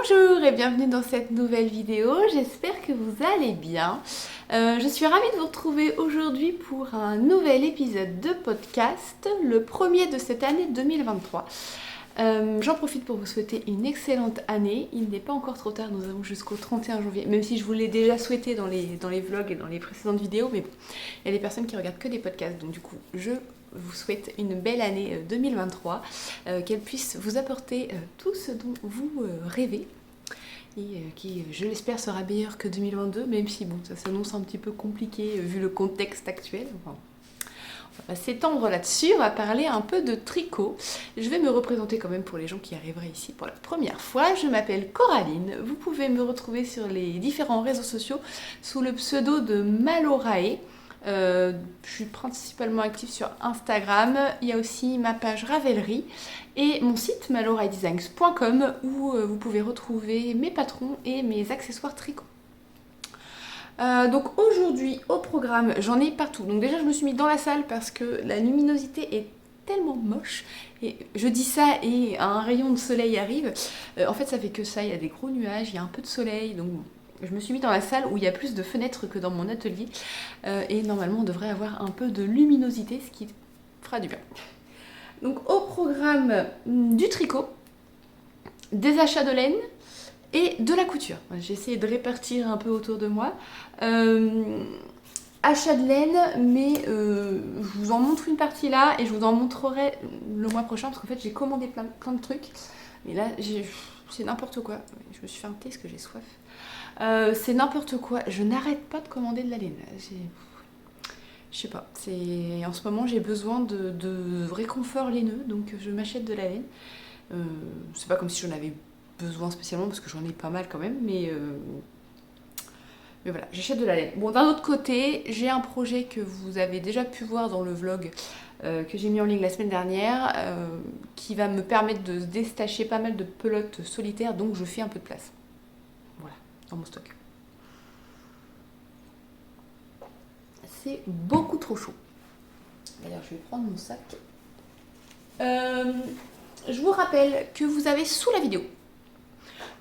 Bonjour et bienvenue dans cette nouvelle vidéo, j'espère que vous allez bien. Je suis ravie de vous retrouver aujourd'hui pour un nouvel épisode de podcast, le premier de cette année 2023. J'en profite pour vous souhaiter une excellente année, il n'est pas encore trop tard, nous avons jusqu'au 31 janvier, même si je vous l'ai déjà souhaité dans les vlogs et dans les précédentes vidéos, mais bon, il y a des personnes qui regardent que des podcasts, donc du coup je vous souhaite une belle année 2023, qu'elle puisse vous apporter tout ce dont vous rêvez et qui, je l'espère, sera meilleur que 2022, même si bon, ça s'annonce un petit peu compliqué vu le contexte actuel. Enfin, on va s'étendre là-dessus, on va parler un peu de tricot. Je vais me représenter quand même pour les gens qui arriveraient ici pour la première fois. Je m'appelle Coraline, vous pouvez me retrouver sur les différents réseaux sociaux sous le pseudo de Malorae. Je suis principalement active sur Instagram, il y a aussi ma page Ravelry et mon site maloraedesigns.com où vous pouvez retrouver mes patrons et mes accessoires tricot. Donc aujourd'hui au programme, j'en ai partout. Donc déjà je me suis mis dans la salle parce que la luminosité est tellement moche et je dis ça et un rayon de soleil arrive. En fait ça fait que ça, il y a des gros nuages, il y a un peu de soleil, donc je me suis mis dans la salle où il y a plus de fenêtres que dans mon atelier et normalement on devrait avoir un peu de luminosité, ce qui fera du bien. Donc au programme du tricot, des achats de laine et de la couture. J'ai essayé de répartir un peu autour de moi. Achat de laine, mais je vous en montre une partie là et je vous en montrerai le mois prochain parce qu'en fait j'ai commandé plein de trucs. Mais là c'est n'importe quoi. Je me suis fait un thé parce que j'ai soif. C'est n'importe quoi, je n'arrête pas de commander de la laine. Je sais pas, en ce moment j'ai besoin de réconfort laineux, donc je m'achète de la laine. C'est pas comme si j'en avais besoin spécialement parce que j'en ai pas mal quand même, mais voilà, j'achète de la laine. Bon, d'un autre côté, j'ai un projet que vous avez déjà pu voir dans le vlog que j'ai mis en ligne la semaine dernière, qui va me permettre de détacher pas mal de pelotes solitaires, donc je fais un peu de place. Voilà, dans mon stock. C'est beaucoup trop chaud. D'ailleurs, je vais prendre mon sac. Je vous rappelle que vous avez sous la vidéo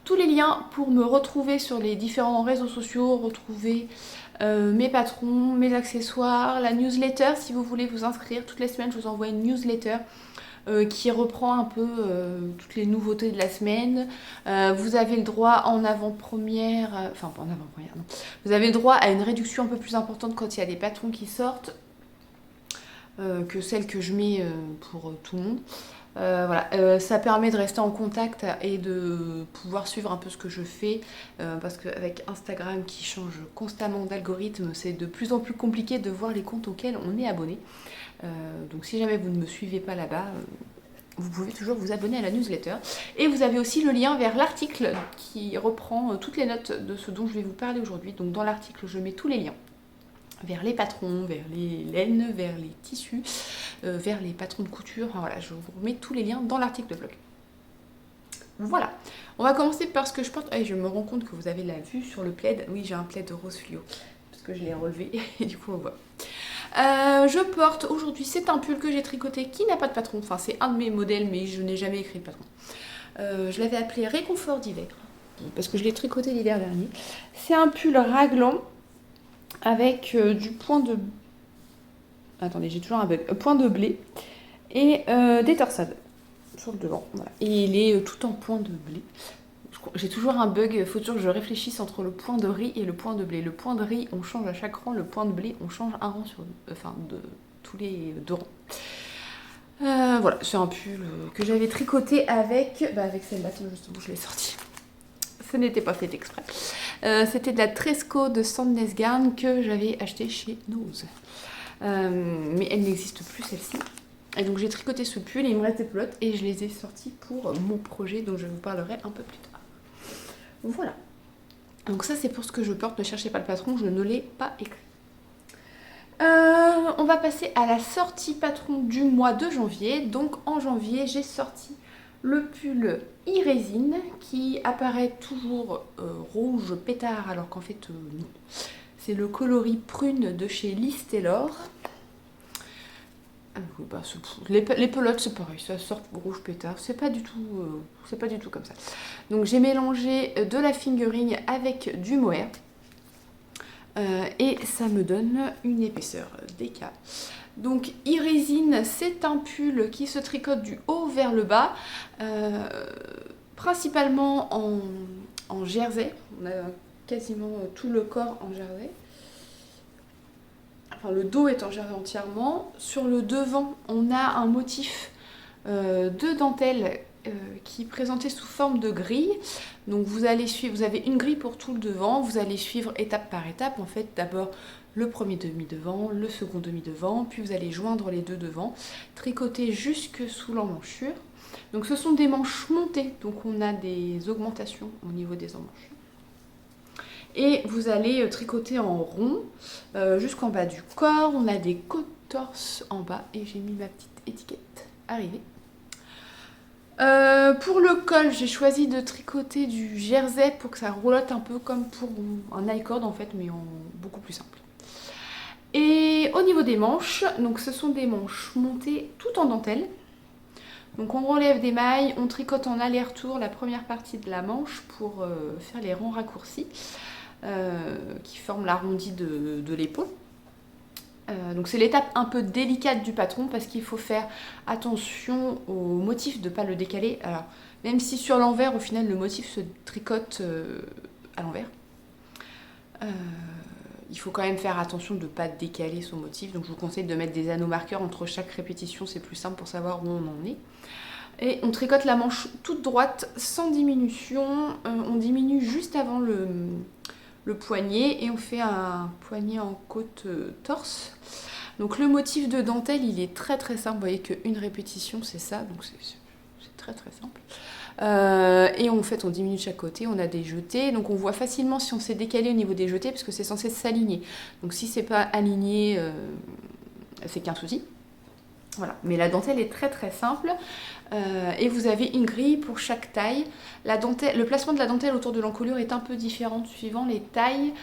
tous les liens pour me retrouver sur les différents réseaux sociaux, retrouver mes patrons, mes accessoires, la newsletter si vous voulez vous inscrire. Toutes les semaines, je vous envoie une newsletter qui reprend un peu toutes les nouveautés de la semaine. Vous avez le droit en avant-première, enfin pas en avant-première, non. Vous avez le droit à une réduction un peu plus importante quand il y a des patrons qui sortent que celle que je mets pour tout le monde. Voilà, ça permet de rester en contact et de pouvoir suivre un peu ce que je fais parce qu'avec Instagram qui change constamment d'algorithme, c'est de plus en plus compliqué de voir les comptes auxquels on est abonné. Donc si jamais vous ne me suivez pas là-bas, vous pouvez toujours vous abonner à la newsletter. Et vous avez aussi le lien vers l'article qui reprend toutes les notes de ce dont je vais vous parler aujourd'hui. Donc dans l'article, je mets tous les liens vers les patrons, vers les laines, vers les tissus, vers les patrons de couture. Enfin, voilà, je vous mets tous les liens dans l'article de blog. Voilà, on va commencer par ce que je porte. Ah, je me rends compte que vous avez la vue sur le plaid. Oui, j'ai un plaid rose fluo, parce que je l'ai relevé et du coup on voit. Je porte aujourd'hui, c'est un pull que j'ai tricoté qui n'a pas de patron. Enfin, c'est un de mes modèles, mais je n'ai jamais écrit de patron. Je l'avais appelé Réconfort d'hiver, parce que je l'ai tricoté l'hiver dernier. C'est un pull raglan avec du point de... Attendez, j'ai toujours un bug. Point de blé et des torsades sur le devant. Voilà. Et il est tout en point de blé. J'ai toujours un bug, il faut toujours que je réfléchisse entre le point de riz et le point de blé. Le point de riz, on change à chaque rang. Le point de blé, on change un rang sur... Enfin, de tous les 2 rangs. Voilà, c'est un pull que j'avais tricoté avec celle-là, justement, je l'ai sorti. Ce n'était pas fait exprès. C'était de la Tresco de Sandnes Garn que j'avais acheté chez Nose. Mais elle n'existe plus celle-ci. Et donc j'ai tricoté ce pull et il me reste des pelotes et je les ai sorties pour mon projet dont je vous parlerai un peu plus tard. Voilà. Donc ça c'est pour ce que je porte, ne cherchez pas le patron, je ne l'ai pas écrit. On va passer à la sortie patron du mois de janvier. Donc en janvier j'ai sorti le pull e-résine qui apparaît toujours rouge pétard alors qu'en fait non. C'est le coloris prune de chez Liz Taylor. Oui, bah, les pelotes c'est pareil, ça sort rouge pétard, c'est pas du tout comme ça. Donc j'ai mélangé de la fingering avec du mohair et ça me donne une épaisseur d'écart. Donc e-résine, c'est un pull qui se tricote du haut vers le bas, principalement en jersey. On a quasiment tout le corps en jersey. Enfin, le dos est en jersey entièrement. Sur le devant, on a un motif de dentelle qui est présenté sous forme de grille. Donc vous avez une grille pour tout le devant, vous allez suivre étape par étape. En fait, d'abord le premier demi-devant, le second demi-devant, puis vous allez joindre les deux devants, tricoter jusque sous l'emmanchure. Donc ce sont des manches montées, donc on a des augmentations au niveau des emmanchures. Et vous allez tricoter en rond jusqu'en bas du corps. On a des côtes torse en bas et j'ai mis ma petite étiquette arrivée. Pour le col, j'ai choisi de tricoter du jersey pour que ça roulotte un peu comme pour un I-cord en fait, mais en beaucoup plus simple. Et au niveau des manches, donc ce sont des manches montées tout en dentelle. Donc on relève des mailles, on tricote en aller-retour la première partie de la manche pour faire les rangs raccourcis qui forment l'arrondi de l'épaule. Donc c'est l'étape un peu délicate du patron parce qu'il faut faire attention au motif de ne pas le décaler. Alors, même si sur l'envers, au final, le motif se tricote à l'envers, il faut quand même faire attention de ne pas décaler son motif. Donc je vous conseille de mettre des anneaux marqueurs entre chaque répétition, c'est plus simple pour savoir où on en est. Et on tricote la manche toute droite sans diminution. On diminue juste avant le poignet et on fait un poignet en côte torse. Donc le motif de dentelle, il est très très simple. Vous voyez qu'une répétition, c'est ça. Donc c'est très très simple. Et en fait, on diminue de chaque côté. On a des jetés. Donc on voit facilement si on s'est décalé au niveau des jetés parce que c'est censé s'aligner. Donc si c'est pas aligné, c'est qu'un souci. Voilà. Mais la dentelle est très très simple. Et vous avez une grille pour chaque taille. Le placement de la dentelle autour de l'encolure est un peu différent suivant les tailles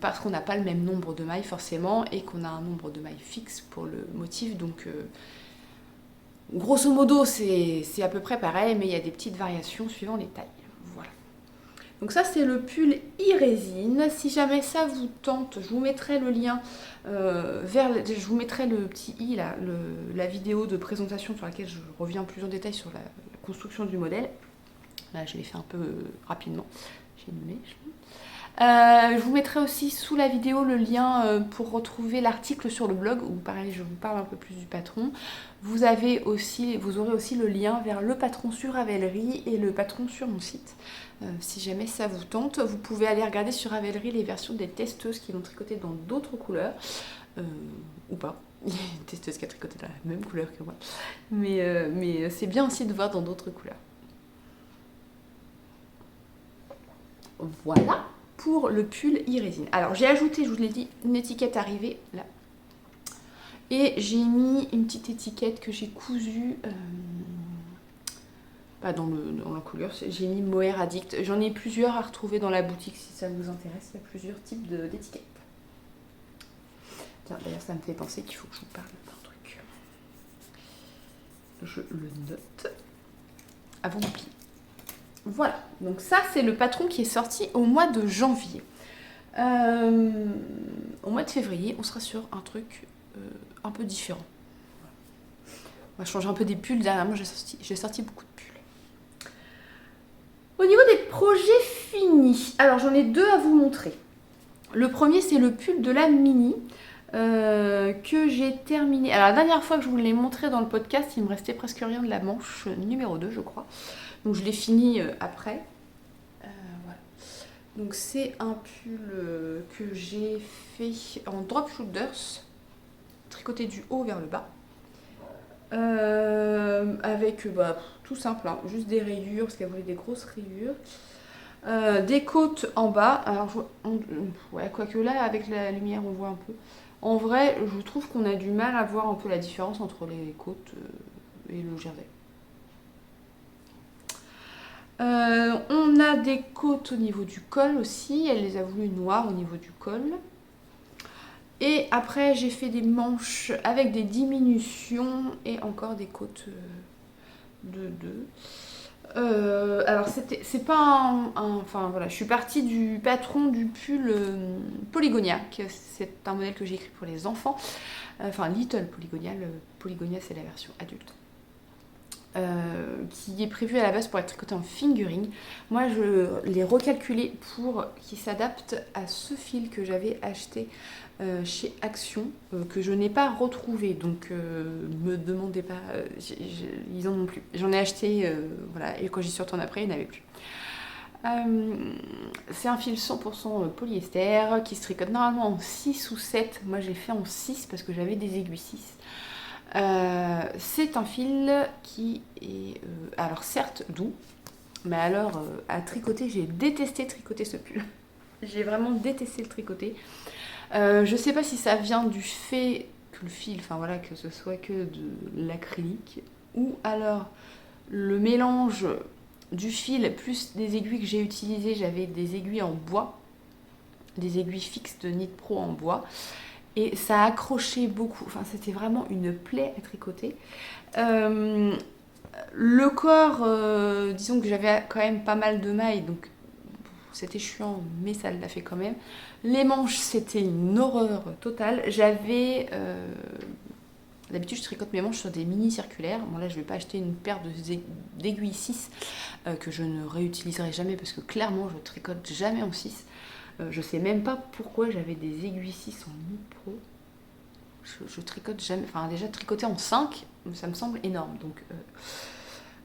parce qu'on n'a pas le même nombre de mailles forcément et qu'on a un nombre de mailles fixe pour le motif. Donc grosso modo c'est à peu près pareil, mais il y a des petites variations suivant les tailles. Voilà. Donc ça c'est le pull e-résine. Si jamais ça vous tente, je vous mettrai le lien je vous mettrai le petit i là, la vidéo de présentation sur laquelle je reviens plus en détail sur la construction du modèle. Là je l'ai fait un peu rapidement. J'ai nommé. Je vous mettrai aussi sous la vidéo le lien pour retrouver l'article sur le blog où pareil je vous parle un peu plus du patron. Vous aurez aussi le lien vers le patron sur Ravelry et le patron sur mon site. Si jamais ça vous tente, vous pouvez aller regarder sur Ravelry les versions des testeuses qui l'ont tricoté dans d'autres couleurs, ou pas. Il y a une testeuse qui a tricoté dans la même couleur que moi. Mais c'est bien aussi de voir dans d'autres couleurs. Voilà pour le pull e-résine. Alors j'ai ajouté, je vous l'ai dit, une étiquette arrivée là. Et j'ai mis une petite étiquette que j'ai cousue dans la couleur. J'ai mis Mohair Addict. J'en ai plusieurs à retrouver dans la boutique si ça vous intéresse. Il y a plusieurs types d'étiquettes. Tiens, d'ailleurs ça me fait penser qu'il faut que je vous parle d'un truc. Je le note avant de plier. Voilà, donc ça c'est le patron qui est sorti au mois de janvier. Au mois de février, on sera sur un truc un peu différent. On va changer un peu des pulls. Dernièrement, j'ai sorti beaucoup de pulls. Au niveau des projets finis, alors j'en ai deux à vous montrer. Le premier, c'est le pull de la Mini que j'ai terminé. Alors la dernière fois que je vous l'ai montré dans le podcast, il me restait presque rien de la manche numéro 2, je crois. Donc je l'ai fini après. Voilà. Donc c'est un pull que j'ai fait en drop shoulders, tricoté du haut vers le bas. Avec tout simple, hein, juste des rayures, parce qu'elle voulait des grosses rayures. Des côtes en bas. Alors, quoique là, avec la lumière, on voit un peu. En vrai, je trouve qu'on a du mal à voir un peu la différence entre les côtes et le jersey. On a des côtes au niveau du col aussi. Elle les a voulu noires au niveau du col. Et après j'ai fait des manches avec des diminutions et encore des côtes de 2. Alors c'est pas enfin voilà, je suis partie du patron du pull Polygonia, c'est un modèle que j'ai écrit pour les enfants, enfin Little Polygonia, Polygonia c'est la version adulte. Qui est prévu à la base pour être tricoté en fingering. Moi je l'ai recalculé pour qu'il s'adapte à ce fil que j'avais acheté chez Action, que je n'ai pas retrouvé, donc me demandez pas, ils en ont plus. J'en ai acheté, voilà, et quand j'y suis retournée après, il n'y en avait plus. C'est un fil 100% polyester qui se tricote normalement en 6 ou 7. Moi j'ai fait en 6 parce que j'avais des aiguilles 6. C'est un fil qui est alors certes doux, mais alors à tricoter, j'ai détesté tricoter ce pull. J'ai vraiment détesté le tricoter. Je sais pas si ça vient du fait que le fil, enfin voilà, que ce soit que de l'acrylique, ou alors le mélange du fil plus des aiguilles que j'ai utilisées. J'avais des aiguilles en bois, des aiguilles fixes de Knit Pro en bois. Et ça accrochait beaucoup, enfin c'était vraiment une plaie à tricoter. Le corps, disons que j'avais quand même pas mal de mailles, donc c'était chiant, mais ça l'a fait quand même. Les manches, c'était une horreur totale. D'habitude, je tricote mes manches sur des mini circulaires. Bon, là, je vais pas acheter une paire d'aiguilles 6 que je ne réutiliserai jamais parce que clairement, je tricote jamais en 6. Je sais même pas pourquoi j'avais des aiguilles 6 en Knit Pro. Je tricote jamais. Enfin, déjà, tricoter en 5, ça me semble énorme. Donc,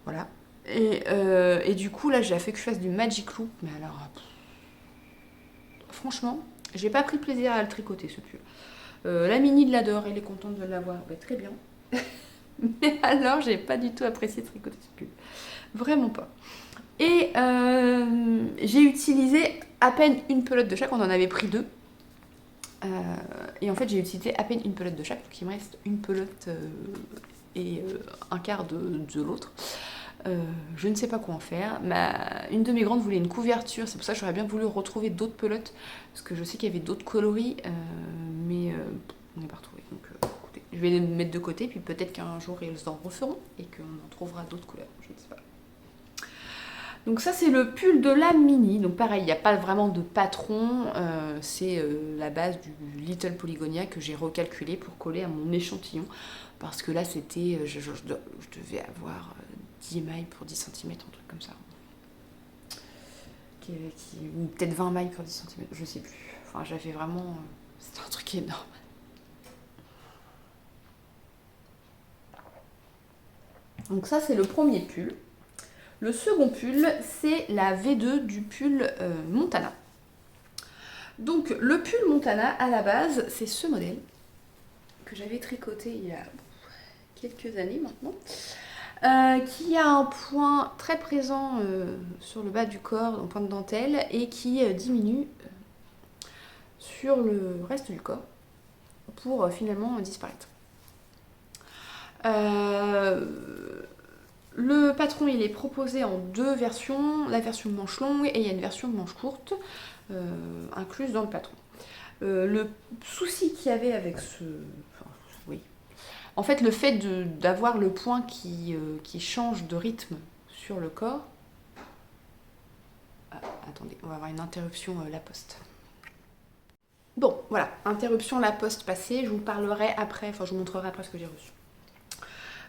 voilà. Et du coup, là, j'ai fait que je fasse du Magic Loop. Mais alors, franchement, j'ai pas pris plaisir à le tricoter, ce pull. La Mini de l'adore, elle est contente de l'avoir. Bah, très bien. Mais alors, j'ai pas du tout apprécié de tricoter ce pull. Vraiment pas. Et j'ai utilisé à peine une pelote de chaque, on en avait pris 2. Et en fait, j'ai utilisé à peine une pelote de chaque, donc il me reste une pelote et un quart de l'autre. Je ne sais pas quoi en faire. Une de mes grandes voulait une couverture, c'est pour ça que j'aurais bien voulu retrouver d'autres pelotes, parce que je sais qu'il y avait d'autres coloris, mais on n'est pas retrouvé. Donc écoutez, je vais les mettre de côté, puis peut-être qu'un jour ils en referont et qu'on en trouvera d'autres couleurs, je ne sais pas. Donc ça c'est le pull de la Mini, donc pareil, il n'y a pas vraiment de patron, c'est la base du Little Polygonia que j'ai recalculé pour coller à mon échantillon, parce que là c'était, je devais avoir 10 mailles pour 10 cm, un truc comme ça. Ou peut-être 20 mailles pour 10 cm, je sais plus. Enfin j'avais vraiment, c'était un truc énorme. Donc ça c'est le premier pull. Le second pull, c'est la V2 du pull Montana. Donc le pull Montana, à la base, c'est ce modèle que j'avais tricoté il y a quelques années maintenant, qui a un point très présent sur le bas du corps, un point de dentelle, et qui diminue sur le reste du corps pour finalement disparaître. Le patron, il est proposé en 2 versions, la version manche longue et il y a une version manche courte incluse dans le patron. Le souci qu'il y avait avec oui. En fait, le fait d'avoir le point qui change de rythme sur le corps... attendez, on va avoir une interruption La Poste. Bon, voilà, interruption La Poste passée, je vous parlerai après, enfin je vous montrerai après ce que j'ai reçu.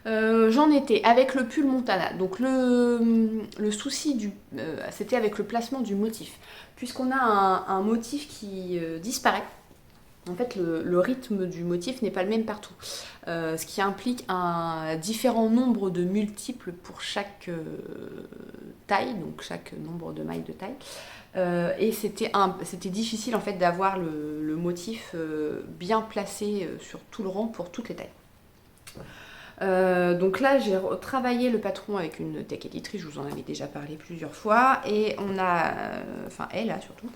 J'en étais avec le pull Montana. Donc le souci c'était avec le placement du motif. Puisqu'on a un motif qui disparaît, en fait le rythme du motif n'est pas le même partout. Ce qui implique un différent nombre de multiples pour chaque taille, donc chaque nombre de mailles de taille. Et c'était difficile en fait d'avoir le motif bien placé sur tout le rang pour toutes les tailles. Donc là j'ai travaillé le patron avec une tech éditrice, je vous en avais déjà parlé plusieurs fois, et on a, enfin elle a surtout,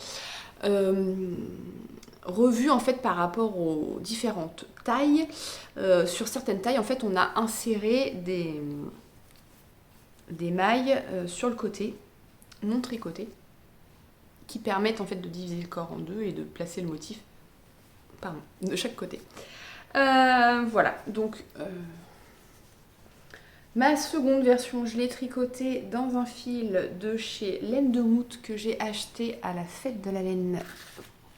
revu en fait par rapport aux différentes tailles. Sur certaines tailles en fait on a inséré des mailles sur le côté, non tricotées, qui permettent en fait de diviser le corps en 2 et de placer le motif pardon, de chaque côté. Voilà, donc ma seconde version, je l'ai tricotée dans un fil de chez Laine de Moute que j'ai acheté à la fête de la laine.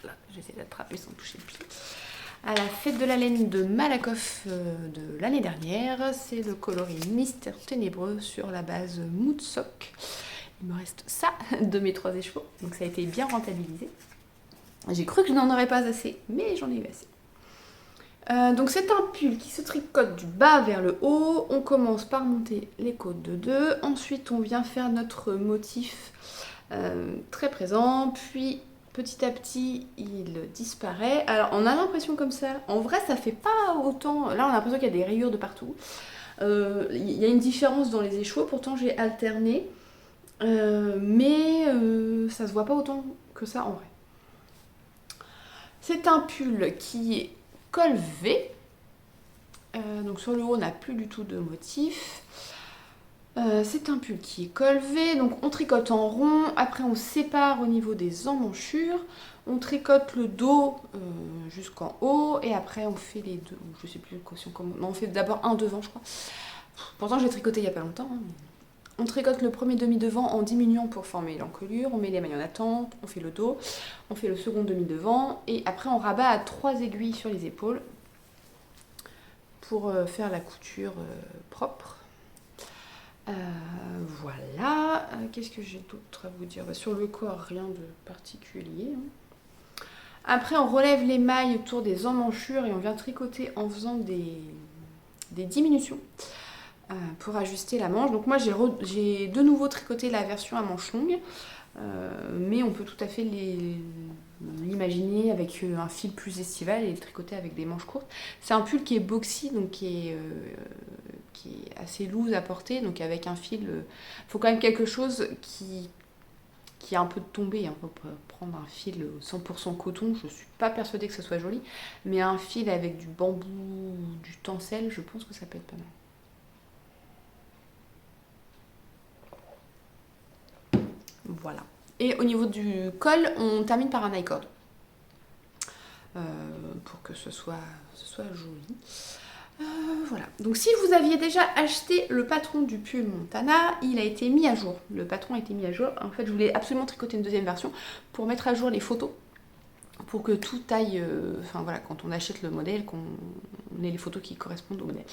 Là, j'essaie d'attraper sans toucher le pied. À la fête de la laine de Malakoff de l'année dernière. C'est le coloris Mystère Ténébreux sur la base Moute Sock. Il me reste ça de mes 3 écheveaux, donc ça a été bien rentabilisé. J'ai cru que je n'en aurais pas assez, mais j'en ai eu assez. Donc c'est un pull qui se tricote du bas vers le haut. On commence par monter les côtes de 2. Ensuite on vient faire notre motif très présent. Puis petit à petit il disparaît. Alors on a l'impression comme ça. En vrai ça fait pas autant. Là on a l'impression qu'il y a des rayures de partout. Il y a une différence dans les écheveaux. Pourtant j'ai alterné. Mais ça se voit pas autant que ça en vrai. C'est un pull qui est col V. Donc sur le haut, on n'a plus du tout de motif. C'est un pull qui est col V. Donc on tricote en rond. Après, on sépare au niveau des emmanchures. On tricote le dos jusqu'en haut. Et après, on fait les deux. Je sais plus comment. Non, on fait d'abord un devant, je crois. Pourtant, j'ai tricoté il n'y a pas longtemps. On tricote le premier demi-devant en diminuant pour former l'encolure, on met les mailles en attente, on fait le dos, on fait le second demi-devant et après on rabat à 3 aiguilles sur les épaules pour faire la couture propre. Voilà, qu'est-ce que j'ai d'autre à vous dire? Sur le corps, rien de particulier. Après on relève les mailles autour des emmanchures et on vient tricoter en faisant des diminutions. Pour ajuster la manche. Donc moi j'ai de nouveau tricoté la version à manche longue, mais on peut tout à fait l'imaginer avec un fil plus estival et le tricoter avec des manches courtes. C'est un pull qui est boxy, donc qui est assez loose à porter, donc avec un fil, faut quand même quelque chose qui est un peu tombé, hein. On peut prendre un fil 100% coton, je suis pas persuadée que ce soit joli, mais un fil avec du bambou, du tencel, je pense que ça peut être pas mal. Voilà. Et au niveau du col, on termine par un I-cord. Pour que ce soit joli. Voilà. Donc si vous aviez déjà acheté le patron du pull Montana, il a été mis à jour. Le patron a été mis à jour. En fait, je voulais absolument tricoter une deuxième version pour mettre à jour les photos. Pour que tout aille... Enfin voilà, quand on achète le modèle, qu'on ait les photos qui correspondent au modèle.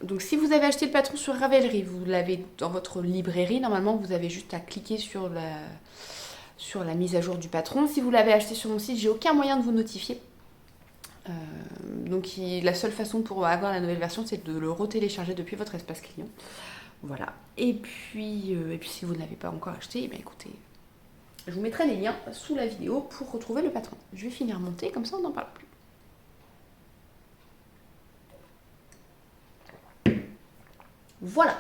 Donc si vous avez acheté le patron sur Ravelry, vous l'avez dans votre librairie, normalement vous avez juste à cliquer sur la mise à jour du patron. Si vous l'avez acheté sur mon site, j'ai aucun moyen de vous notifier. Donc la seule façon pour avoir la nouvelle version, c'est de le retélécharger depuis votre espace client. Voilà. Et puis si vous ne l'avez pas encore acheté, eh écoutez, je vous mettrai les liens sous la vidéo pour retrouver le patron. Je vais finir monter, comme ça on n'en parle plus. Voilà.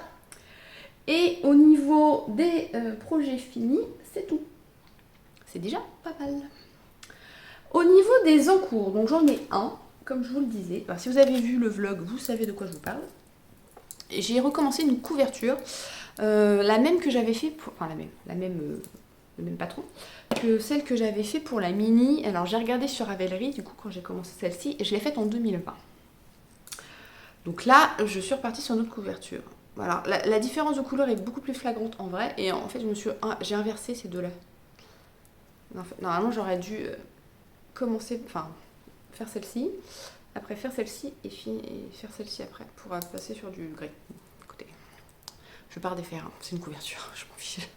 Et au niveau des projets finis, c'est tout. C'est déjà pas mal. Au niveau des encours, donc j'en ai un, comme je vous le disais. Alors, si vous avez vu le vlog, vous savez de quoi je vous parle. J'ai recommencé une couverture, la même que j'avais fait pour... Enfin, le même patron que celle que j'avais fait pour la mini. Alors, j'ai regardé sur Ravelry, du coup, quand j'ai commencé celle-ci, et je l'ai faite en 2020. Donc là, je suis repartie sur une autre couverture. Voilà, la différence de couleur est beaucoup plus flagrante en vrai. Et en fait, j'ai inversé ces deux-là. En fait, normalement, j'aurais dû faire celle-ci, après faire celle-ci et faire celle-ci après pour passer sur du gris. Écoutez, je pars des fers, hein. C'est une couverture, je m'en fiche.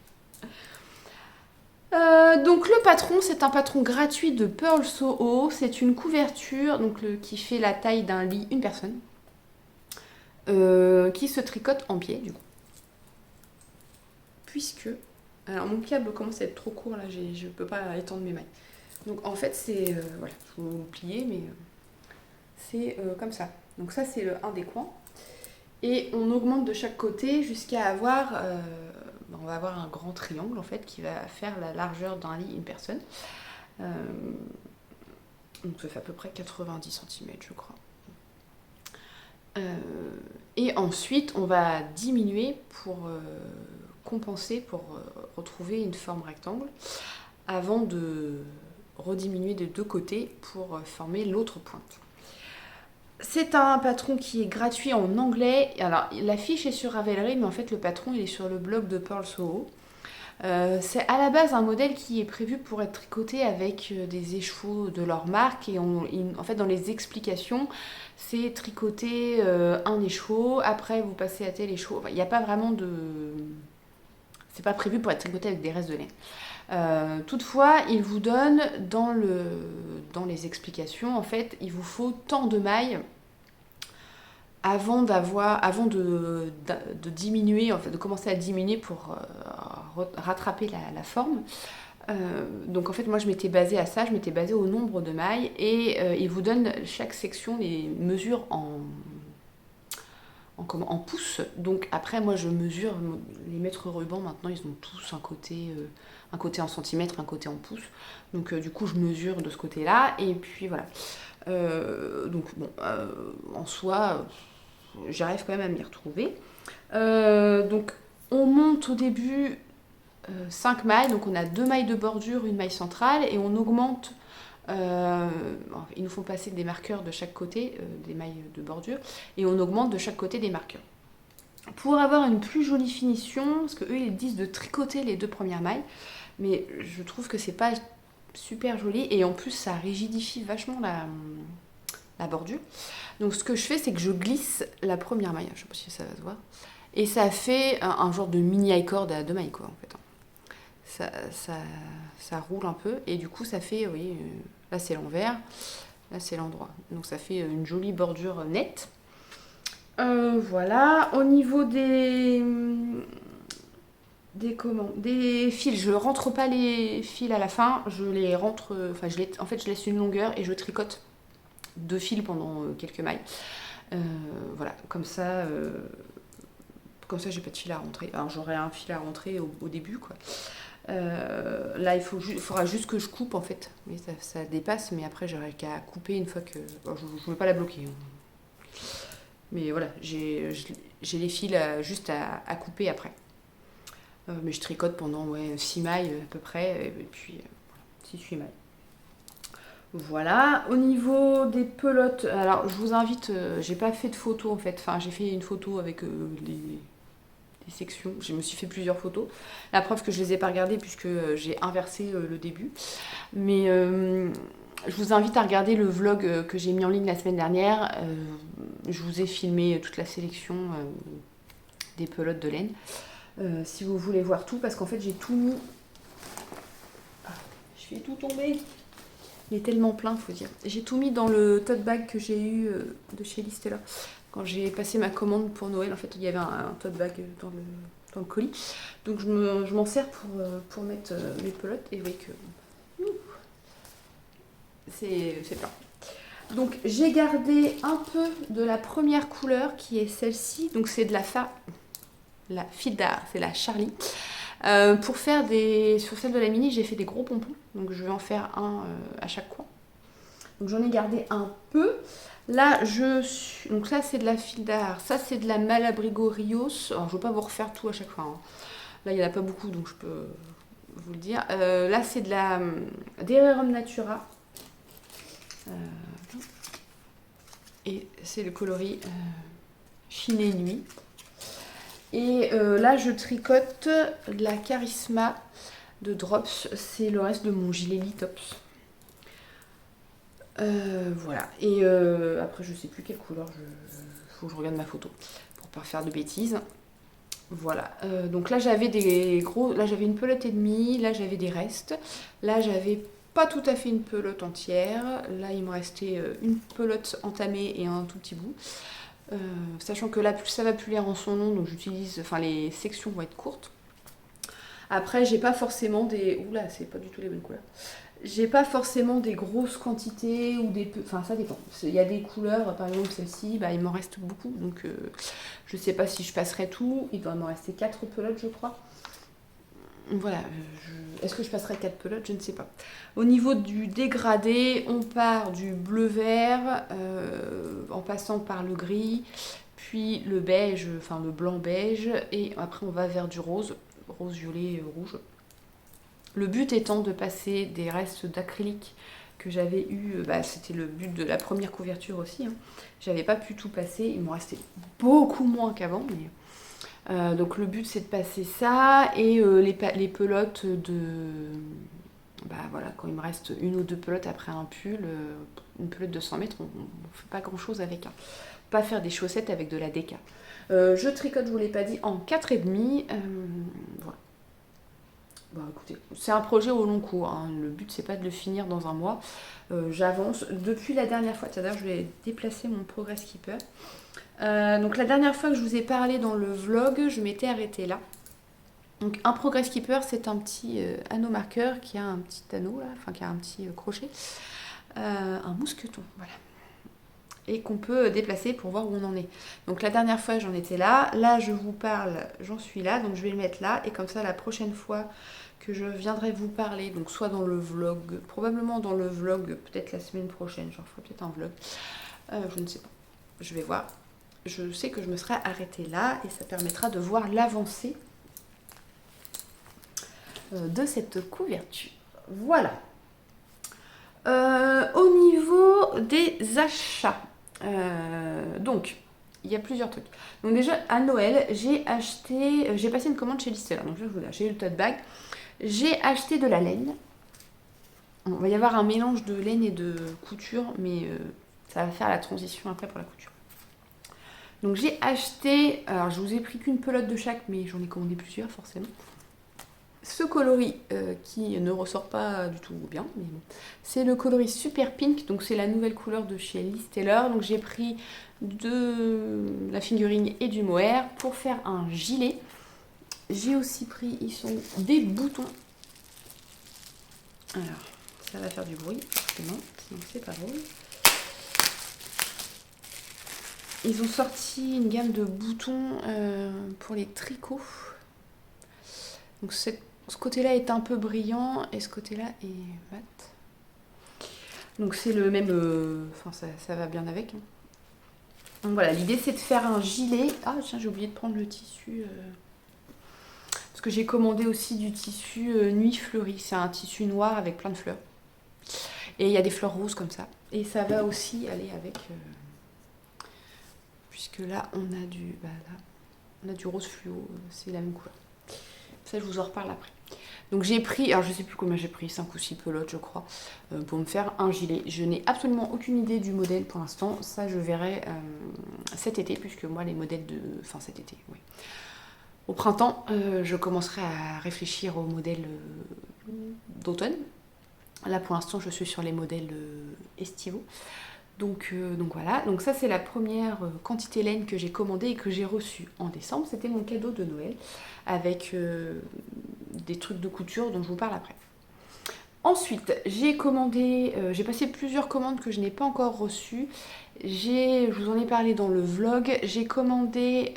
Donc le patron, c'est un patron gratuit de Pearl Soho. C'est une couverture qui fait la taille d'un lit, une personne. Qui se tricote en biais du coup. Puisque... Alors mon câble commence à être trop court là, je peux pas étendre mes mailles. Donc en fait c'est... voilà, il faut le plier mais c'est comme ça. Donc ça c'est un des coins. Et on augmente de chaque côté jusqu'à avoir... on va avoir un grand triangle en fait qui va faire la largeur d'un lit, une personne. Donc ça fait à peu près 90 cm je crois. Et ensuite on va diminuer pour compenser, pour retrouver une forme rectangle avant de rediminuer de deux côtés pour former l'autre pointe. C'est un patron qui est gratuit en anglais. Alors, la fiche est sur Ravelry, mais en fait, le patron, il est sur le blog de Pearl Soho. C'est à la base un modèle qui est prévu pour être tricoté avec des écheveaux de leur marque. Et en fait, dans les explications, c'est tricoter un écheveau. Après, vous passez à tel écheveau. Enfin, il n'y a pas vraiment de... C'est pas prévu pour être tricoté avec des restes de laine. Toutefois, il vous donne dans les explications, en fait, il vous faut tant de mailles avant de diminuer, en fait, de commencer à diminuer pour rattraper la forme. Donc en fait, moi je m'étais basée à ça, je m'étais basée au nombre de mailles et il vous donne chaque section les mesures en pouces. Donc après, moi je mesure, les mètres rubans maintenant ils ont tous un côté en centimètres, un côté en pouces. Donc du coup je mesure de ce côté-là et puis voilà. Donc bon, en soi, j'arrive quand même à m'y retrouver. Donc on monte au début 5 mailles, donc on a 2 mailles de bordure, une maille centrale et on augmente. Ils nous font passer des marqueurs de chaque côté, des mailles de bordure, et on augmente de chaque côté des marqueurs. Pour avoir une plus jolie finition, parce que eux ils disent de tricoter les 2 premières mailles, mais je trouve que c'est pas super joli et en plus ça rigidifie vachement la bordure. Donc ce que je fais, c'est que je glisse la première maille, je sais pas si ça va se voir, et ça fait un genre de mini high-cord à 2 mailles quoi en fait. Ça roule un peu et du coup ça fait, oui, là c'est l'envers, là c'est l'endroit. Donc ça fait une jolie bordure nette. Voilà, au niveau des fils, je rentre pas les fils à la fin, je les rentre, en fait je laisse une longueur et je tricote 2 fils pendant quelques mailles. Voilà, comme ça j'ai pas de fil à rentrer. Alors j'aurai un fil à rentrer au début quoi. Là il faudra juste que je coupe en fait, mais ça dépasse, mais après j'aurai qu'à couper une fois que... Bon, je ne vais pas la bloquer. Mais voilà, j'ai les fils juste à couper après. Mais je tricote pendant 6 mailles à peu près, et puis 6-8 mailles. Voilà, au niveau des pelotes, alors je vous invite, j'ai pas fait de photos en fait, enfin j'ai fait une photo avec les sections, je me suis fait plusieurs photos. La preuve que je les ai pas regardées puisque j'ai inversé le début. Mais je vous invite à regarder le vlog que j'ai mis en ligne la semaine dernière. Je vous ai filmé toute la sélection des pelotes de laine. Si vous voulez voir tout, parce qu'en fait j'ai tout mis... Ah, je fais tout tomber. Il est tellement plein, faut dire. J'ai tout mis dans le tote bag que j'ai eu de chez Listella. Quand j'ai passé ma commande pour Noël, en fait, il y avait un tote bag dans le colis. Donc je m'en sers pour mettre mes pelotes. Et vous voyez que c'est plein. Donc j'ai gardé un peu de la première couleur qui est celle-ci. Donc c'est de la Fildar, c'est la Charlie. Pour faire sur celle de la mini, j'ai fait des gros pompons. Donc je vais en faire un à chaque coin. Donc j'en ai gardé un peu. Là, donc ça c'est de la Fildar, ça c'est de la Malabrigo Rios. Alors je ne vais pas vous refaire tout à chaque fois. Hein. Là il n'y en a pas beaucoup donc je peux vous le dire. Là c'est de la Dererum Natura. Et c'est le coloris Chine et Nuit. Et là je tricote de la Charisma de Drops. C'est le reste de mon gilet Litops. Voilà, et après je sais plus quelle couleur, faut que je regarde ma photo pour pas faire de bêtises. Voilà, donc là j'avais là j'avais une pelote et demie, là j'avais des restes, là j'avais pas tout à fait une pelote entière, là il me restait une pelote entamée et un tout petit bout. Sachant que là ça va plus l'air en son nom, donc les sections vont être courtes. Après j'ai pas forcément oula, c'est pas du tout les bonnes couleurs. J'ai pas forcément des grosses quantités ou enfin ça dépend. Il y a des couleurs, par exemple celle-ci, il m'en reste beaucoup, donc je sais pas si je passerai tout. Il doit m'en rester 4 pelotes, je crois. Voilà. Est-ce que je passerai 4 pelotes? Je ne sais pas. Au niveau du dégradé, on part du bleu-vert, en passant par le gris, puis le beige, enfin le blanc-beige, et après on va vers du rose, violet, rouge. Le but étant de passer des restes d'acrylique que j'avais eu, c'était le but de la première couverture aussi. Hein. J'avais pas pu tout passer, il m'en restait beaucoup moins qu'avant. Donc le but c'est de passer ça et les pelotes de... voilà, quand il me reste une ou deux pelotes après un pull, une pelote de 100 mètres, on fait pas grand chose avec. Hein. Pas faire des chaussettes avec de la déca. Je tricote, je vous l'ai pas dit, en 4,5. Voilà. Écoutez, c'est un projet au long cours. Hein. Le but, c'est pas de le finir dans un mois. J'avance. Depuis la dernière fois, c'est-à-dire je vais déplacer mon Progress Keeper. Donc la dernière fois que je vous ai parlé dans le vlog, je m'étais arrêtée là. Donc un Progress Keeper, c'est un petit anneau marqueur qui a un petit anneau là, enfin qui a un petit crochet. Un mousqueton, voilà. Et qu'on peut déplacer pour voir où on en est. Donc la dernière fois j'en étais là, là je vous parle, j'en suis là, donc je vais le mettre là, et comme ça la prochaine fois que je viendrai vous parler, donc soit dans le vlog, probablement dans le vlog, peut-être la semaine prochaine, j'en ferai peut-être un vlog, je ne sais pas, je vais voir. Je sais que je me serai arrêtée là, et ça permettra de voir l'avancée de cette couverture. Voilà. Au niveau des achats, donc il y a plusieurs trucs. Donc déjà à Noël, j'ai passé une commande chez Lister. Donc je vous dis, j'ai eu le tote bag. J'ai acheté de la laine. Il va y avoir un mélange de laine et de couture, mais ça va faire la transition après pour la couture. Donc j'ai acheté, alors je vous ai pris qu'une pelote de chaque, mais j'en ai commandé plusieurs forcément. Ce coloris qui ne ressort pas du tout bien, mais bon. C'est le coloris Super Pink, donc c'est la nouvelle couleur de chez Liz Taylor. Donc j'ai pris de la fingering et du mohair pour faire un gilet. J'ai aussi pris, ils sont des boutons. Alors, ça va faire du bruit, forcément, sinon c'est pas drôle. Ils ont sorti une gamme de boutons pour les tricots. Donc ce côté-là est un peu brillant et ce côté-là est mat. Donc c'est le même... ça va bien avec. Hein. Donc voilà, l'idée c'est de faire un gilet. Ah tiens, j'ai oublié de prendre le tissu. Parce que j'ai commandé aussi du tissu Nuit Fleurie. C'est un tissu noir avec plein de fleurs. Et il y a des fleurs roses comme ça. Et ça va aussi aller avec... puisque là on a du rose fluo. C'est la même couleur. Ça, je vous en reparle après. Donc j'ai pris, alors je sais plus combien j'ai pris, 5 ou 6 pelotes je crois, pour me faire un gilet. Je n'ai absolument aucune idée du modèle pour l'instant. Ça, je verrai cet été, puisque moi, les modèles de... Enfin, cet été, oui. Au printemps, je commencerai à réfléchir aux modèles d'automne. Là, pour l'instant, je suis sur les modèles estivaux. Donc voilà, donc ça c'est la première quantité laine que j'ai commandée et que j'ai reçue en décembre. C'était mon cadeau de Noël avec des trucs de couture dont je vous parle après. Ensuite, j'ai passé plusieurs commandes que je n'ai pas encore reçues. Je vous en ai parlé dans le vlog. J'ai commandé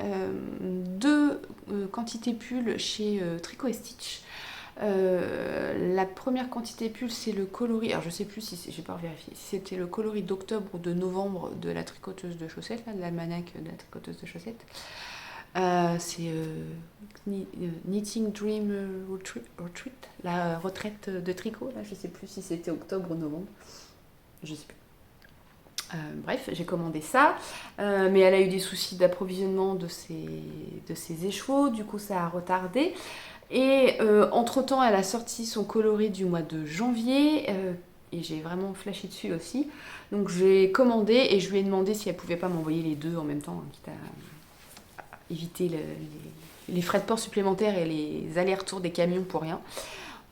2 quantités pulls chez Tricot & Stitch. La première quantité pull, c'est le coloris, alors je sais plus si j'ai pas vérifié, si c'était le coloris d'octobre ou de novembre de la tricoteuse de chaussettes, là, de l'almanach de la tricoteuse de chaussettes. C'est Knitting Dream Retreat, la retraite de tricot, là, je sais plus si c'était octobre ou novembre, je sais plus. Bref, j'ai commandé ça, mais elle a eu des soucis d'approvisionnement de ses écheveaux, du coup ça a retardé. Et entre-temps, elle a sorti son coloris du mois de janvier, et j'ai vraiment flashé dessus aussi. Donc j'ai commandé et je lui ai demandé si elle pouvait pas m'envoyer les deux en même temps, hein, quitte à éviter les frais de port supplémentaires et les allers-retours des camions pour rien.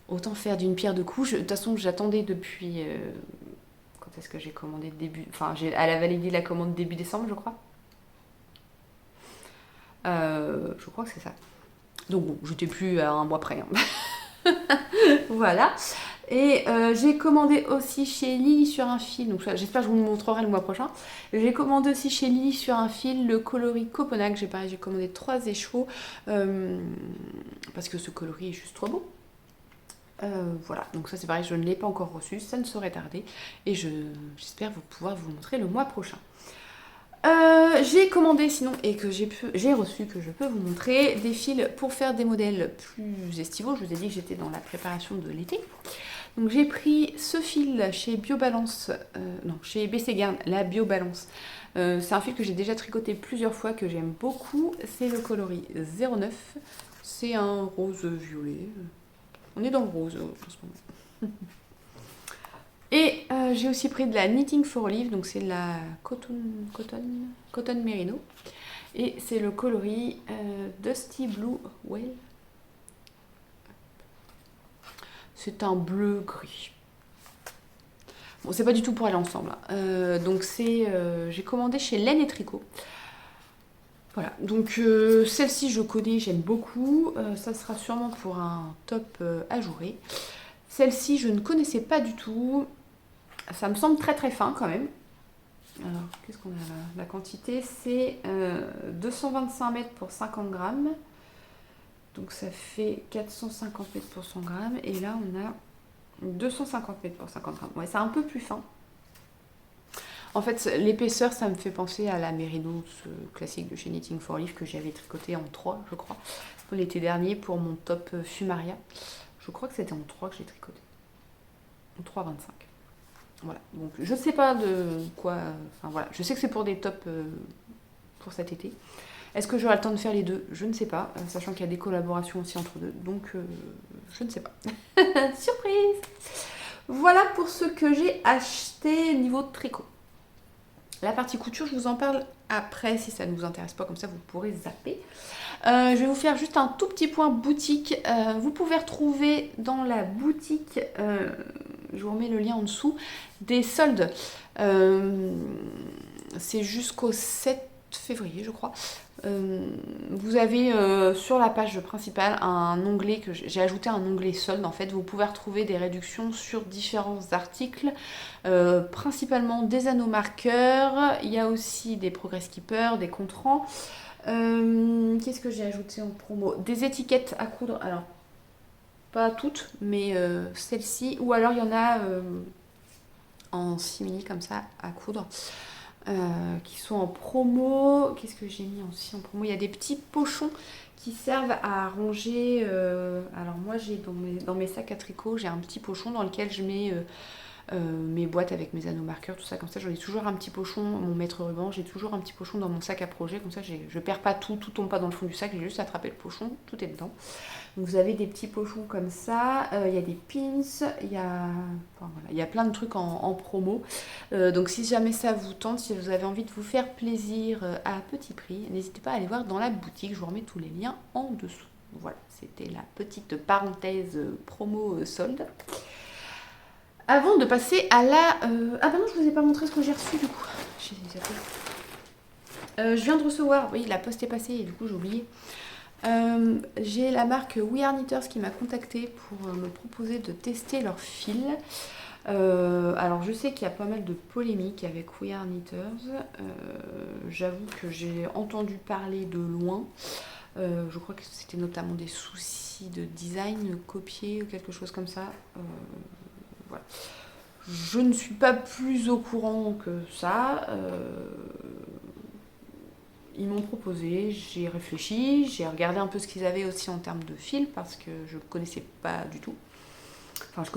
Autant faire d'une pierre deux coups. De toute façon, j'attendais depuis... quand est-ce que j'ai commandé début... Enfin, elle a validé la commande début décembre, je crois. Je crois que c'est ça. Donc bon, j'étais plus à un mois près. Hein. Voilà. Et j'ai commandé aussi chez Lily sur un fil, donc j'espère que je vous le montrerai le mois prochain. J'ai commandé aussi chez Lily sur un fil le coloris Copenhague. J'ai commandé 3 écheveaux parce que ce coloris est juste trop beau. Voilà, donc ça c'est pareil, je ne l'ai pas encore reçu, ça ne saurait tarder. Et j'espère pouvoir vous montrer le mois prochain. J'ai commandé sinon et que j'ai reçu, que je peux vous montrer, des fils pour faire des modèles plus estivaux. Je vous ai dit que j'étais dans la préparation de l'été. Donc j'ai pris ce fil chez BioBalance, non, chez BC Garn, la BioBalance. C'est un fil que j'ai déjà tricoté plusieurs fois, que j'aime beaucoup. C'est le coloris 09. C'est un rose violet. On est dans le rose en ce moment. Et j'ai aussi pris de la Knitting for Olive, donc c'est la Cotton Merino. Et c'est le coloris Dusty Blue Whale. C'est un bleu gris. Bon, c'est pas du tout pour aller ensemble. Donc j'ai commandé chez Laine et Tricot. Voilà, donc celle-ci je connais, j'aime beaucoup. Ça sera sûrement pour un top ajouré. Celle-ci je ne connaissais pas du tout. Ça me semble très très fin quand même. Alors, qu'est-ce qu'on a là? La quantité, c'est 225 mètres pour 50 grammes. Donc ça fait 450 mètres pour 100 grammes. Et là, on a 250 mètres pour 50 grammes. Ouais, c'est un peu plus fin. En fait, l'épaisseur, ça me fait penser à la Merino classique de chez Knitting for Olive que j'avais tricoté en 3, je crois, pour l'été dernier pour mon top Fumaria. Je crois que c'était en 3 que j'ai tricoté. En 3,25. Voilà, donc je sais pas de quoi. Enfin voilà, je sais que c'est pour des tops pour cet été. Est-ce que j'aurai le temps de faire les deux? Je ne sais pas, sachant qu'il y a des collaborations aussi entre deux, donc je ne sais pas. Surprise! Voilà pour ce que j'ai acheté niveau de tricot. La partie couture, je vous en parle après si ça ne vous intéresse pas, comme ça vous pourrez zapper. Je vais vous faire juste un tout petit point boutique. Vous pouvez retrouver dans la boutique, je vous remets le lien en dessous, des soldes. C'est jusqu'au 7 février, je crois. Vous avez sur la page principale un onglet que j'ai ajouté, un onglet solde. En fait, vous pouvez retrouver des réductions sur différents articles, principalement des anneaux marqueurs. Il y a aussi des progress keepers, des contrants. Qu'est-ce que j'ai ajouté en promo? Des étiquettes à coudre. Alors, pas toutes, mais celles-ci. Ou alors, il y en a en simili comme ça à coudre. Qui sont en promo. Qu'est-ce que j'ai mis aussi en promo? Il y a des petits pochons qui servent à ranger. Alors moi j'ai dans mes sacs à tricot, j'ai un petit pochon dans lequel je mets mes boîtes avec mes anneaux marqueurs, tout ça. Comme ça j'en ai toujours un petit pochon, mon maître ruban, j'ai toujours un petit pochon dans mon sac à projet. Comme ça je perds pas tout tombe pas dans le fond du sac, j'ai juste attrapé le pochon, tout est dedans. Donc vous avez des petits pochons comme ça, il y a des pins, il y a plein de trucs en promo. Donc si jamais ça vous tente, si vous avez envie de vous faire plaisir à petit prix, n'hésitez pas à aller voir dans la boutique, je vous remets tous les liens en dessous. Voilà, c'était la petite parenthèse promo solde. Avant de passer à la... Ah bah non, je vous ai pas montré ce que j'ai reçu du coup. Je viens de recevoir, oui, la poste est passée et du coup j'ai oublié. J'ai la marque We Are Knitters qui m'a contactée pour me proposer de tester leur fil. Alors je sais qu'il y a pas mal de polémiques avec We Are Knitters. J'avoue que j'ai entendu parler de loin. Je crois que c'était notamment des soucis de design copié ou quelque chose comme ça. Voilà. Je ne suis pas plus au courant que ça. Ils m'ont proposé, j'ai réfléchi, j'ai regardé un peu ce qu'ils avaient aussi en termes de fil parce que je connaissais pas du tout. Enfin, je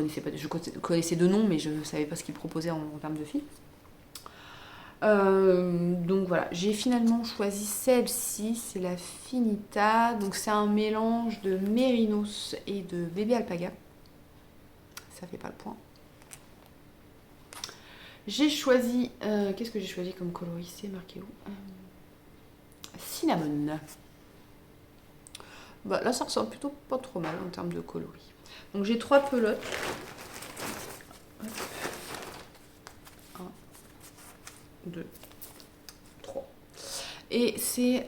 connaissais de nom, mais je ne savais pas ce qu'ils proposaient en termes de fil. Donc voilà, j'ai finalement choisi celle-ci, c'est la Finita. Donc c'est un mélange de mérinos et de bébé alpaga. Ça fait pas le point. J'ai choisi, qu'est-ce que j'ai choisi comme coloris? C'est marqué où? Cinnamon. Bah, là ça ressemble plutôt pas trop mal en termes de coloris. Donc j'ai 3 pelotes. 1, 2, 3. Et c'est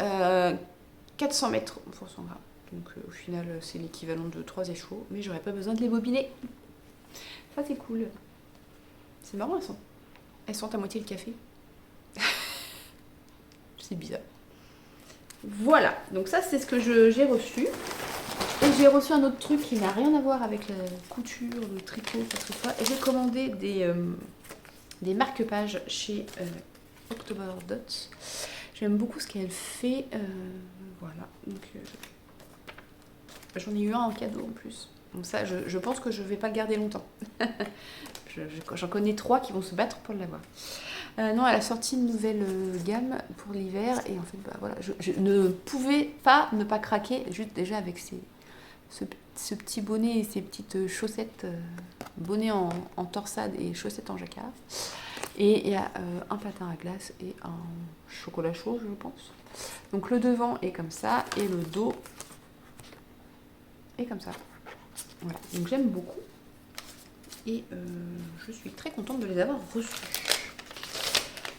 400 mètres pour 100 grammes. Donc au final c'est l'équivalent de 3 échos, mais j'aurais pas besoin de les bobiner. Ça c'est cool. C'est marrant, elles sentent à moitié le café. C'est bizarre. Voilà, donc ça c'est ce que j'ai reçu. Et j'ai reçu un autre truc qui n'a rien à voir avec la couture, le tricot, quoi que ce soit. Et j'ai commandé des marque-pages chez October Dots. J'aime beaucoup ce qu'elle fait. Voilà. Donc, j'en ai eu un en cadeau en plus. Donc ça, je pense que je vais pas le garder longtemps. J'en connais 3 qui vont se battre pour l'avoir. Non, elle a sorti une nouvelle gamme pour l'hiver. Et en fait, bah, voilà, je ne pouvais pas ne pas craquer juste déjà avec ce petit bonnet et ces petites chaussettes. Bonnet en torsade et chaussettes en jacquard. Et il y a un patin à glace et un chocolat chaud, je pense. Donc le devant est comme ça et le dos est comme ça. Voilà, donc j'aime beaucoup. Et je suis très contente de les avoir reçus.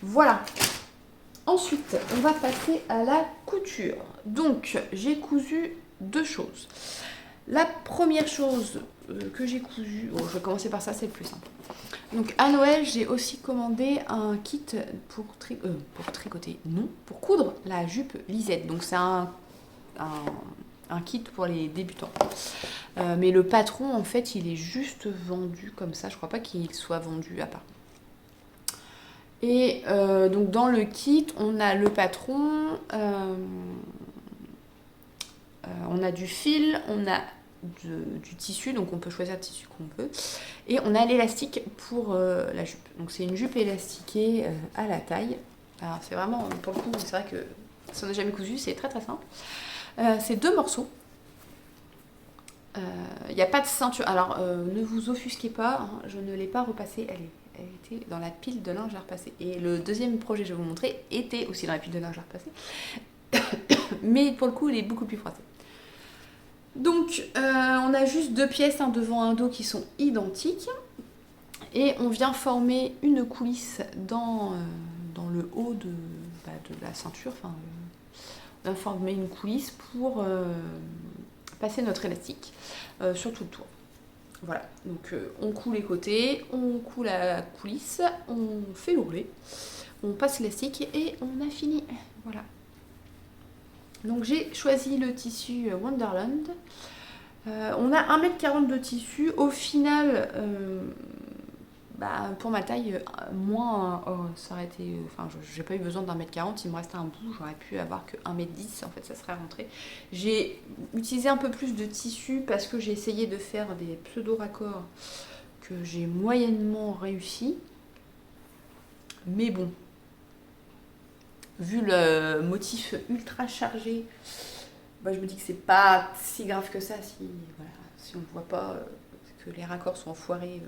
Voilà. Ensuite, on va passer à la couture. Donc, j'ai cousu 2 choses. La première chose que j'ai cousu, bon, je vais commencer par ça, c'est le plus simple. Donc à Noël, j'ai aussi commandé un kit pour tricoter, non, pour coudre la jupe Lisette. Donc c'est un kit pour les débutants. Mais le patron, en fait, il est juste vendu comme ça. Je crois pas qu'il soit vendu à part. Et donc dans le kit, on a le patron, on a du fil, on a du tissu, donc on peut choisir le tissu qu'on veut. Et on a l'élastique pour la jupe. Donc c'est une jupe élastiquée à la taille. Alors c'est vraiment, pour le coup, c'est vrai que si on n'a jamais cousu, c'est très très simple. C'est 2 morceaux. Il n'y a pas de ceinture. Alors ne vous offusquez pas, hein, je ne l'ai pas repassée. Elle était dans la pile de linge à repasser. Et le deuxième projet que je vais vous montrer était aussi dans la pile de linge à repasser. Mais pour le coup, il est beaucoup plus froissé. Donc, on a juste 2 pièces, un devant, un dos qui sont identiques. Et on vient former une coulisse dans le haut de la ceinture. Enfin, on vient former une coulisse pour passer notre élastique sur tout le tour. Voilà, donc on coud les côtés, on coud la coulisse, on fait l'ourlet, on passe l'élastique et on a fini. Voilà. Donc j'ai choisi le tissu Wonderland. On a 1,40 m de tissu. Au final, pour ma taille, moins, ça aurait été... Enfin, j'ai pas eu besoin d'1,40 m, il me restait un bout, j'aurais pu avoir que 1,10 m, en fait, ça serait rentré. J'ai utilisé un peu plus de tissu parce que j'ai essayé de faire des pseudo-raccords que j'ai moyennement réussi. Mais bon, vu le motif ultra chargé, je me dis que c'est pas si grave que ça si on ne voit pas que les raccords sont enfoirés.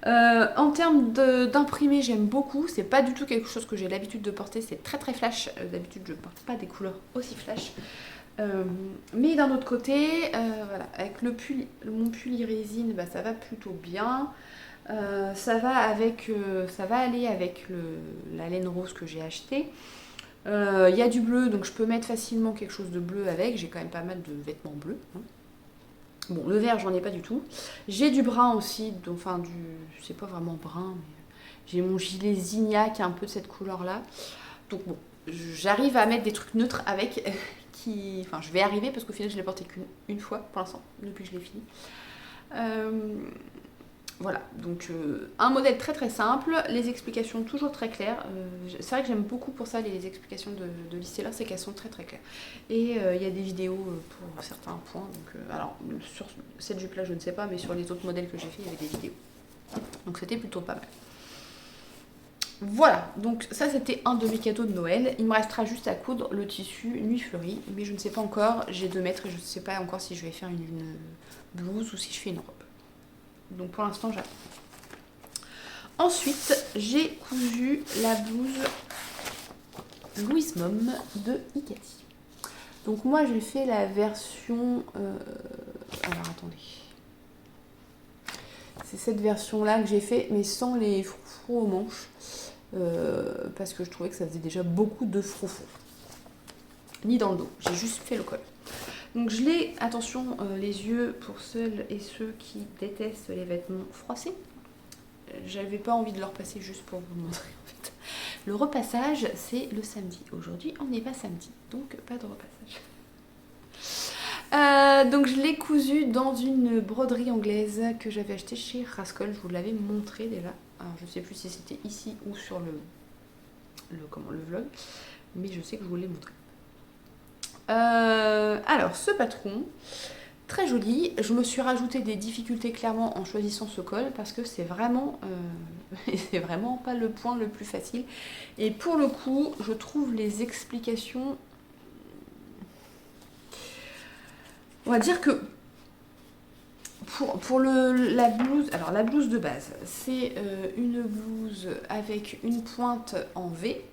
En termes d'imprimé, j'aime beaucoup. C'est pas du tout quelque chose que j'ai l'habitude de porter. C'est très très flash. D'habitude, je ne porte pas des couleurs aussi flash. Mais d'un autre côté, voilà, avec mon pull résine, ça va plutôt bien. Ça va aller avec la laine rose que j'ai acheté. Il y a du bleu, donc je peux mettre facilement quelque chose de bleu avec. J'ai quand même pas mal de vêtements bleus. Hein. Bon, le vert, j'en ai pas du tout. J'ai du brun aussi, c'est pas vraiment brun, mais j'ai mon gilet Zinnia qui est un peu de cette couleur-là. Donc bon, j'arrive à mettre des trucs neutres avec, je vais arriver parce qu'au final, je l'ai porté qu'une fois pour l'instant, depuis que je l'ai fini. Voilà, donc un modèle très très simple, les explications toujours très claires. C'est vrai que j'aime beaucoup pour ça les explications de Listeller, c'est qu'elles sont très très claires. Et il y a des vidéos pour certains points. Donc, alors sur cette jupe là je ne sais pas, mais sur les autres modèles que j'ai fait il y avait des vidéos. Donc c'était plutôt pas mal. Voilà, donc ça c'était un de mes cadeaux de Noël. Il me restera juste à coudre le tissu Nuit Fleurie, mais je ne sais pas encore, j'ai 2 mètres et je ne sais pas encore si je vais faire une blouse ou si je fais une robe. Donc pour l'instant j'attends. Ensuite j'ai cousu la blouse Louise Mom de Ikati. Donc moi j'ai fait la version... alors attendez. C'est cette version là que j'ai fait mais sans les froufrous aux manches. Parce que je trouvais que ça faisait déjà beaucoup de froufrous. Ni dans le dos, j'ai juste fait le col. Donc je l'ai, attention, les yeux pour celles et ceux qui détestent les vêtements froissés. J'avais pas envie de le repasser juste pour vous montrer en fait. Le repassage c'est le samedi. Aujourd'hui on n'est pas samedi, donc pas de repassage. Donc je l'ai cousu dans une broderie anglaise que j'avais achetée chez Rascol. Je vous l'avais montré déjà. Alors je sais plus si c'était ici ou sur le vlog, mais je sais que je vous l'ai montré. Alors, ce patron, très joli. Je me suis rajouté des difficultés clairement en choisissant ce col parce que c'est vraiment pas le point le plus facile. Et pour le coup, je trouve les explications... On va dire que pour la blouse, alors la blouse de base, c'est une blouse avec une pointe en V,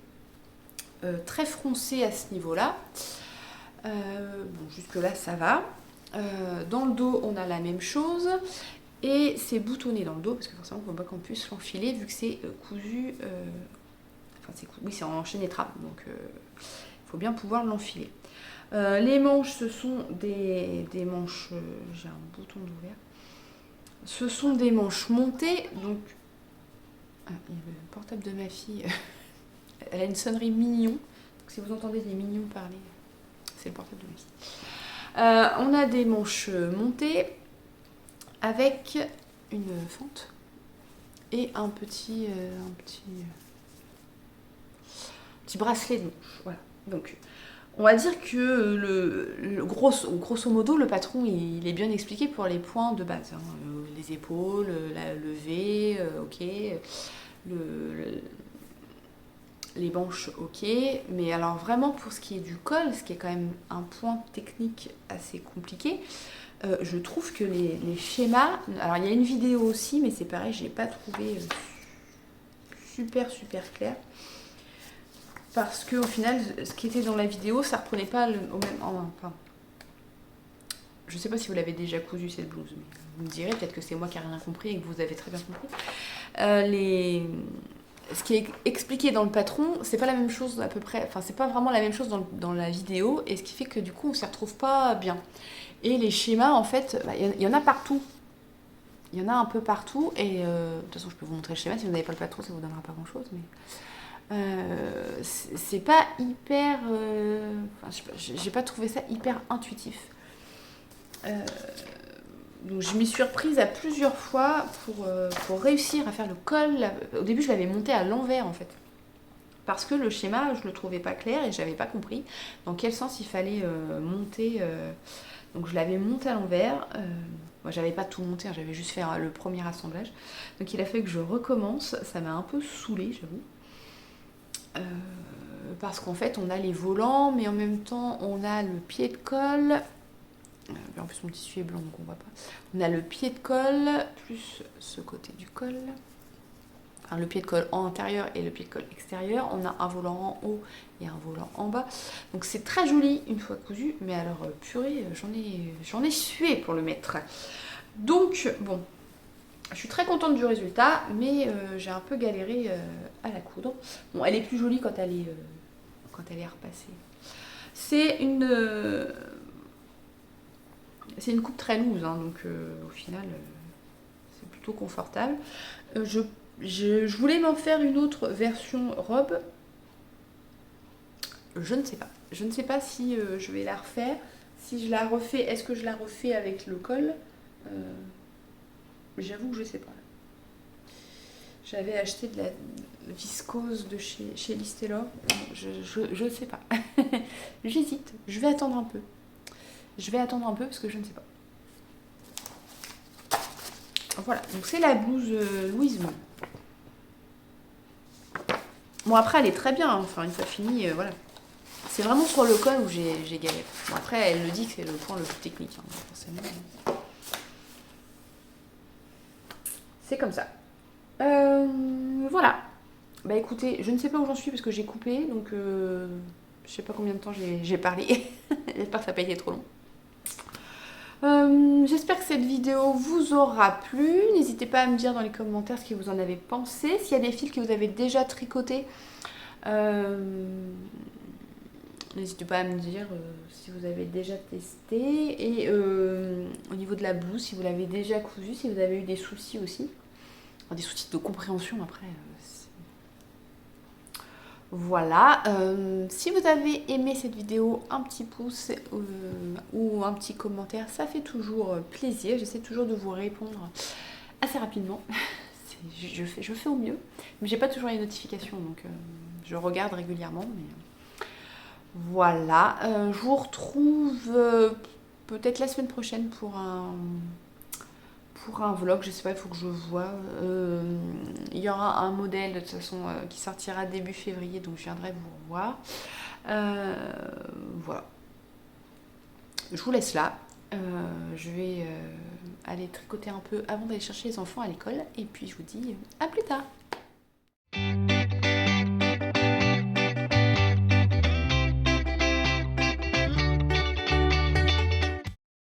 très froncée à ce niveau-là. Bon, jusque là ça va. Dans le dos on a la même chose et c'est boutonné dans le dos parce que forcément on ne peut pas qu'on puisse l'enfiler vu que c'est cousu, oui c'est en chaîne et trame, donc il faut bien pouvoir l'enfiler. Les manches, ce sont des manches, j'ai un bouton d'ouvert, ce sont des manches montées, donc il y a le portable de ma fille, elle a une sonnerie mignon, donc si vous entendez les mignons parler, c'est le portable de ma fille. On a des manches montées avec une fente et un petit bracelet de manche, voilà. Donc on va dire que grosso modo, le patron il est bien expliqué pour les points de base. Hein. Les épaules, le V, ok. Les manches, ok. Mais alors vraiment pour ce qui est du col, ce qui est quand même un point technique assez compliqué, je trouve que les schémas... Alors il y a une vidéo aussi, mais c'est pareil, je n'ai pas trouvé super clair. Parce qu'au final, ce qui était dans la vidéo, ça reprenait pas au même... Enfin, je sais pas si vous l'avez déjà cousu cette blouse, mais vous me direz, peut-être que c'est moi qui n'ai rien compris et que vous avez très bien compris. Ce qui est expliqué dans le patron, c'est pas la même chose à peu près, enfin c'est pas vraiment la même chose dans la vidéo, et ce qui fait que du coup on s'y retrouve pas bien. Et les schémas, en fait, il y en a partout. Il y en a un peu partout, et de toute façon je peux vous montrer le schéma, si vous n'avez pas le patron ça vous donnera pas grand chose, mais... c'est pas hyper... j'ai pas trouvé ça hyper intuitif. Donc je m'y suis reprise à plusieurs fois pour réussir à faire le col. Au début je l'avais monté à l'envers en fait. Parce que le schéma je le trouvais pas clair et j'avais pas compris dans quel sens il fallait monter. Donc je l'avais monté à l'envers. Moi j'avais pas tout monté, hein, j'avais juste fait le premier assemblage. Donc il a fallu que je recommence. Ça m'a un peu saoulée j'avoue. Parce qu'en fait on a les volants mais en même temps on a le pied de colle, en plus mon tissu est blanc donc on voit pas, on a le pied de colle plus ce côté du col, enfin le pied de colle en intérieur et le pied de colle extérieur, on a un volant en haut et un volant en bas, donc c'est très joli une fois cousu, mais alors purée j'en ai sué pour le mettre. Donc bon, je suis très contente du résultat, mais j'ai un peu galéré à la coudre. Bon, elle est plus jolie quand elle est repassée. C'est une coupe très loose, hein, donc au final, c'est plutôt confortable. Je voulais m'en faire une autre version robe. Je ne sais pas. Je ne sais pas si je vais la refaire. Si je la refais, est-ce que je la refais avec le col ? J'avoue que je sais pas. J'avais acheté de la viscose de chez Liz Taylor. Je ne sais pas. J'hésite. Je vais attendre un peu. Parce que je ne sais pas. Voilà. Donc c'est la blouse Louise Vuitton. Bon après elle est très bien. Hein. Enfin une fois finie, voilà. C'est vraiment sur le col où j'ai galéré. Bon après elle le dit que c'est le point le plus technique. Hein, forcément. C'est comme ça. Voilà. Bah écoutez, je ne sais pas où j'en suis parce que j'ai coupé, donc je sais pas combien de temps j'ai parlé. J'espère que ça n'a pas été trop long. J'espère que cette vidéo vous aura plu. N'hésitez pas à me dire dans les commentaires ce que vous en avez pensé. S'il y a des fils que vous avez déjà tricotés, n'hésitez pas à me dire si vous avez déjà testé. Et au niveau de la blouse, si vous l'avez déjà cousue, si vous avez eu des soucis aussi. Enfin, des soucis de compréhension après. Voilà, si vous avez aimé cette vidéo, un petit pouce ou un petit commentaire, ça fait toujours plaisir. J'essaie toujours de vous répondre assez rapidement. Je fais au mieux, mais j'ai pas toujours les notifications, donc je regarde régulièrement. Mais voilà, je vous retrouve peut-être la semaine prochaine pour un vlog, je sais pas, il faut que je vois. Il y aura un modèle de toute façon qui sortira début février, donc je viendrai vous revoir. Voilà. Je vous laisse là. Je vais aller tricoter un peu avant d'aller chercher les enfants à l'école. Et puis je vous dis à plus tard.